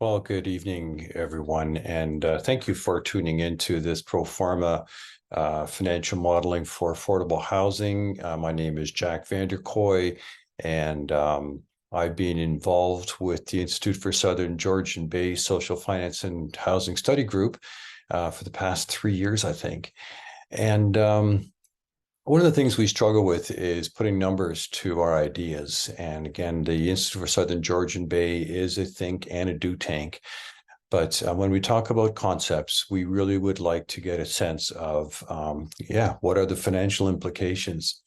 Well, good evening, everyone, and thank you for tuning into this Pro-Forma financial modeling for affordable housing. My name is Jack Vanderkoy, and I've been involved with the Institute for Southern Georgian Bay Social Finance and Housing Study Group for the past 3 years, I think. And one of the things we struggle with is putting numbers to our ideas. And again, the Institute for Southern Georgian Bay is a think and a do tank. But when we talk about concepts, we really would like to get a sense of, what are the financial implications?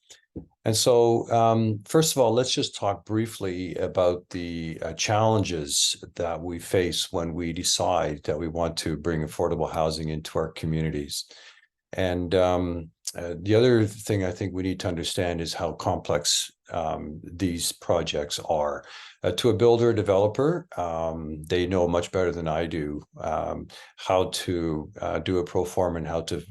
And so, first of all, let's just talk briefly about the challenges that we face when we decide that we want to bring affordable housing into our communities. And the other thing I think we need to understand is how complex these projects are. To a builder developer, they know much better than I do how to do a pro forma and how to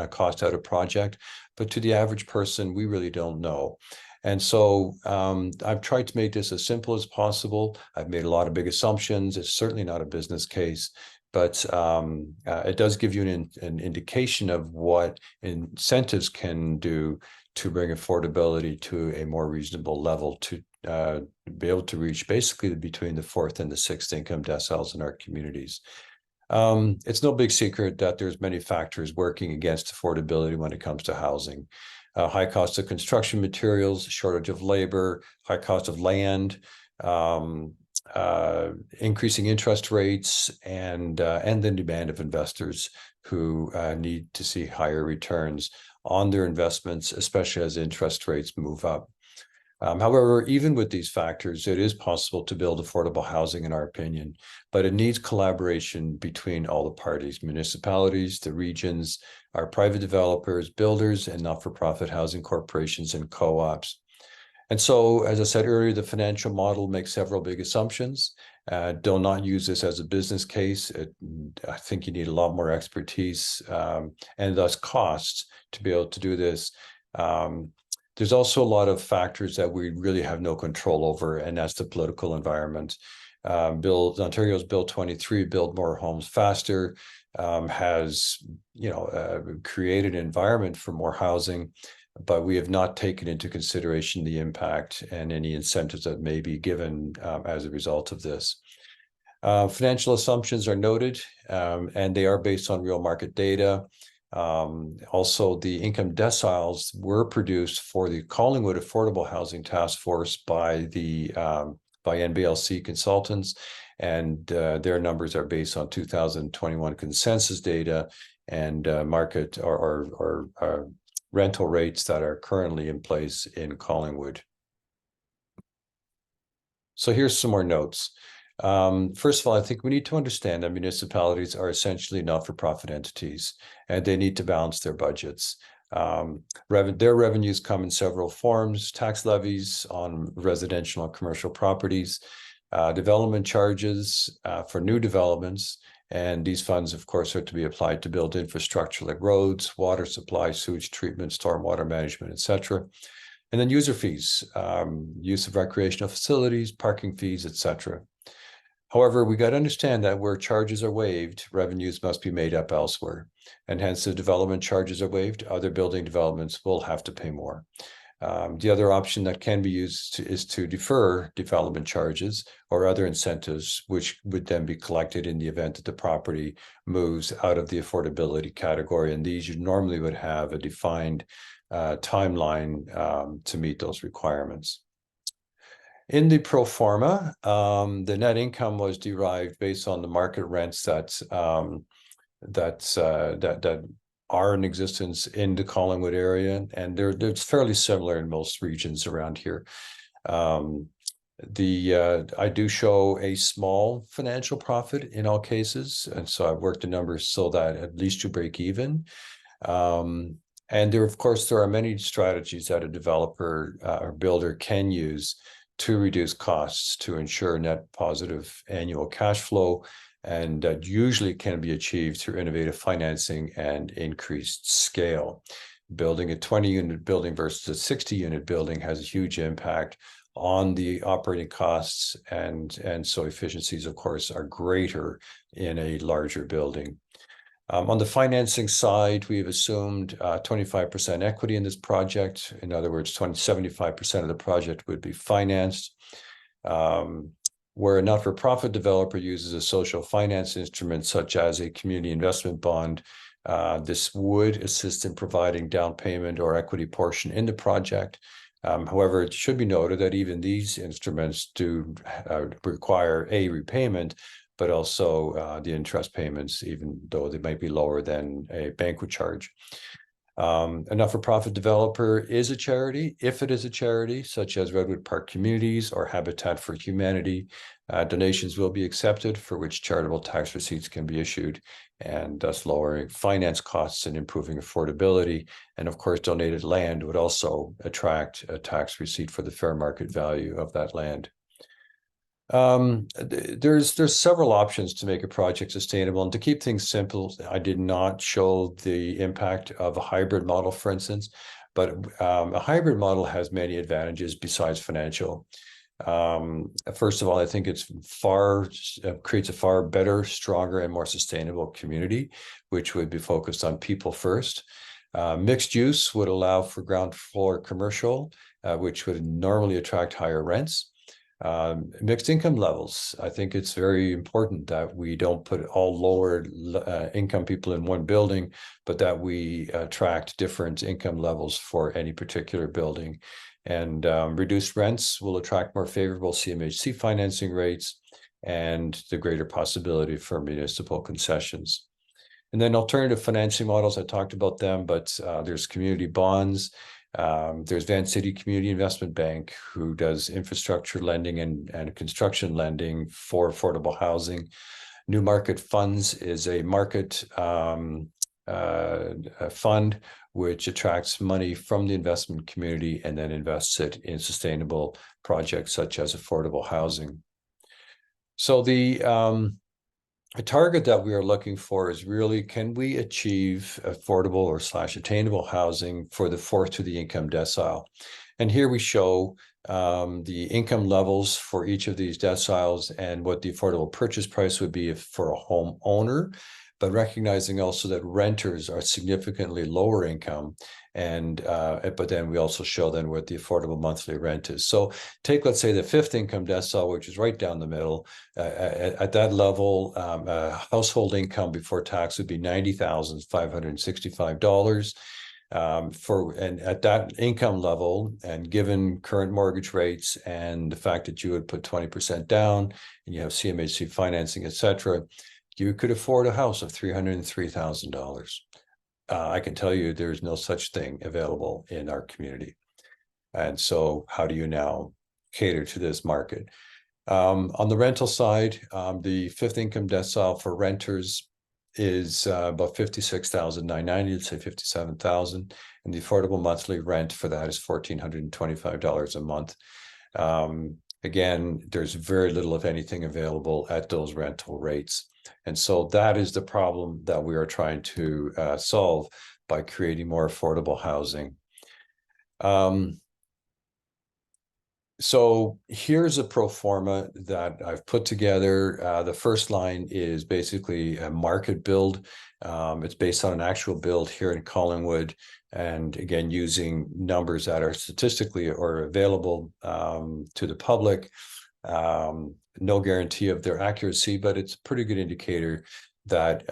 cost out a project. But to the average person, we really don't know. And so I've tried to make this as simple as possible. I've made a lot of big assumptions. It's certainly not a business case, but it does give you an indication of what incentives can do to bring affordability to a more reasonable level to be able to reach basically between the fourth and the sixth income deciles in our communities. It's no big secret that there's many factors working against affordability when it comes to housing. High cost of construction materials, shortage of labor, high cost of land, increasing interest rates, and the demand of investors who need to see higher returns on their investments, especially as interest rates move up. However, even with these factors, it is possible to build affordable housing, in our opinion, but it needs collaboration between all the parties, municipalities, the regions, our private developers, builders, and not-for-profit housing corporations and co-ops. And so, as I said earlier, the financial model makes several big assumptions. Do not use this as a business case. I think you need a lot more expertise and thus costs to be able to do this. There's also a lot of factors that we really have no control over, and that's the political environment. Ontario's Bill 23, Build More Homes Faster, has created an environment for more housing, but we have not taken into consideration the impact and any incentives that may be given as a result of this. Financial assumptions are noted, and they are based on real market data. Also, the income deciles were produced for the Collingwood Affordable Housing Task Force by NBLC consultants, and their numbers are based on 2021 consensus data and market or rental rates that are currently in place in Collingwood. So here's some more notes. First of all, I think we need to understand that municipalities are essentially not-for-profit entities, and they need to balance their budgets. Their revenues come in several forms: tax levies on residential and commercial properties, development charges for new developments, and these funds, of course, are to be applied to build infrastructure like roads, water supply, sewage treatment, stormwater management, etc. And then user fees, use of recreational facilities, parking fees, etc. However, we got to understand that where charges are waived, revenues must be made up elsewhere. And hence, if development charges are waived, other building developments will have to pay more. The other option that can be used is to defer development charges or other incentives, which would then be collected in the event that the property moves out of the affordability category. And these you normally would have a defined timeline to meet those requirements. In the pro forma, the net income was derived based on the market rents that are in existence in the Collingwood area, and they're fairly similar in most regions around here. I do show a small financial profit in all cases, and so I've worked the numbers so that at least you break even. And of course, there are many strategies that a developer or builder can use to reduce costs to ensure net positive annual cash flow, and that usually can be achieved through innovative financing and increased scale. building. A 20-unit building versus a 60-unit building has a huge impact on the operating costs, and so efficiencies, of course, are greater in a larger building. On the financing side, we've assumed 25% equity in this project. In other words, 75% of the project would be financed. Where a not-for-profit developer uses a social finance instrument, such as a community investment bond, this would assist in providing down payment or equity portion in the project. However, it should be noted that even these instruments do require a repayment, but also the interest payments, even though they might be lower than a bank would charge. A not-for-profit developer is a charity. If it is a charity, such as Redwood Park Communities or Habitat for Humanity, donations will be accepted, for which charitable tax receipts can be issued, and thus lowering finance costs and improving affordability. And of course, donated land would also attract a tax receipt for the fair market value of that land. There's several options to make a project sustainable, and to keep things simple, I did not show the impact of a hybrid model, for instance, but a hybrid model has many advantages besides financial. First of all, I think it's creates a far better, stronger, and more sustainable community, which would be focused on people first. Mixed use would allow for ground floor commercial, which would normally attract higher rents. Mixed income levels. I think it's very important that we don't put all lower income people in one building, but that we attract different income levels for any particular building. And reduced rents will attract more favorable CMHC financing rates and the greater possibility for municipal concessions. And then alternative financing models, I talked about them, but there's community bonds. There's Van City Community Investment Bank, who does infrastructure lending and construction lending for affordable housing. New Market Funds is a market fund which attracts money from the investment community and then invests it in sustainable projects such as affordable housing. So a target that we are looking for is really, can we achieve affordable or / attainable housing for the fourth to the income decile? And here we show the income levels for each of these deciles and what the affordable purchase price would be for a home owner, but recognizing also that renters are significantly lower income. And but then we also show then what the affordable monthly rent is. So take, let's say, the fifth income decile, which is right down the middle. At that level, household income before tax would be $90,565. And at that income level, and given current mortgage rates and the fact that you would put 20% down and you have CMHC financing, etc., you could afford a house of $303,000. I can tell you there's no such thing available in our community. And so how do you now cater to this market? On the rental side, the fifth income decile for renters is about $56,990, let's say $57,000, and the affordable monthly rent for that is $1,425 a month. Again, there's very little, if anything, available at those rental rates. And so that is the problem that we are trying to solve by creating more affordable housing. So here's a pro forma that I've put together. The first line is basically a market build. It's based on an actual build here in Collingwood, and again, using numbers that are statistically or available to the public. No guarantee of their accuracy, but it's a pretty good indicator that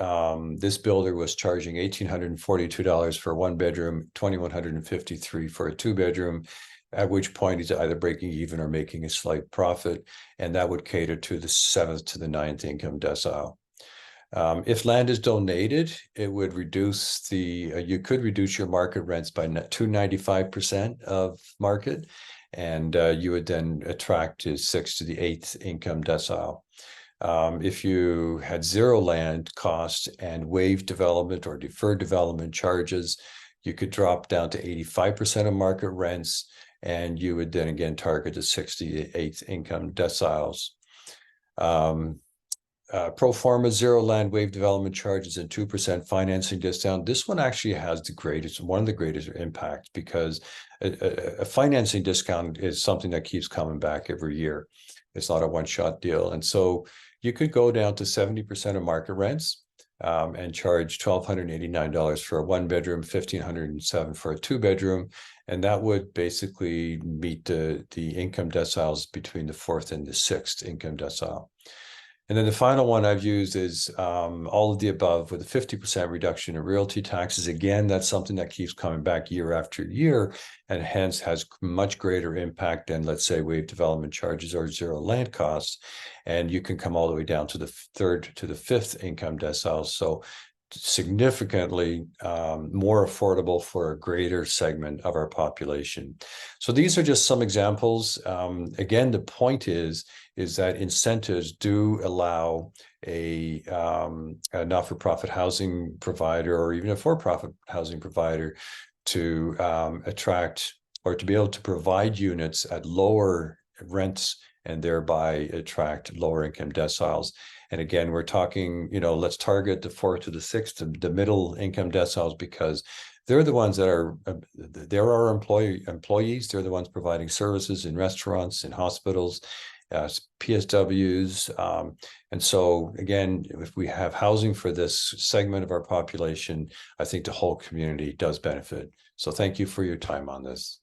this builder was charging $1,842 for a one bedroom, $2,153 for a two bedroom, at which point he's either breaking even or making a slight profit, and that would cater to the seventh to the ninth income decile. If land is donated, it would reduce you could reduce your market rents by 295% of market, and you would then attract to sixth to the eighth income decile. If you had zero land cost and waived development or deferred development charges, you could drop down to 85% of market rents, and you would then again target the 68th income deciles. Pro-Forma, zero land waive development charges and 2% financing discount. This one actually has one of the greatest impacts, because a financing discount is something that keeps coming back every year. It's not a one-shot deal. And so you could go down to 70% of market rents, and charge $1,289 for a one-bedroom, $1,507 for a two-bedroom, and that would basically meet the income deciles between the fourth and the sixth income decile. And then the final one I've used is all of the above with a 50% reduction in realty taxes. Again, that's something that keeps coming back year after year, and hence has much greater impact than, let's say, waive development charges or zero land costs. And you can come all the way down to the third to the fifth income deciles. So significantly more affordable for a greater segment of our population. So these are just some examples. Again, the point is that incentives do allow a not-for-profit housing provider, or even a for-profit housing provider, to attract, or to be able to provide units at lower rents, and thereby attract lower income deciles. And again, we're talking, let's target the fourth to the sixth, the middle income deciles, because they're the ones that are, they're our employees. They're the ones providing services in restaurants, in hospitals, PSWs. And so again, if we have housing for this segment of our population, I think the whole community does benefit. So thank you for your time on this.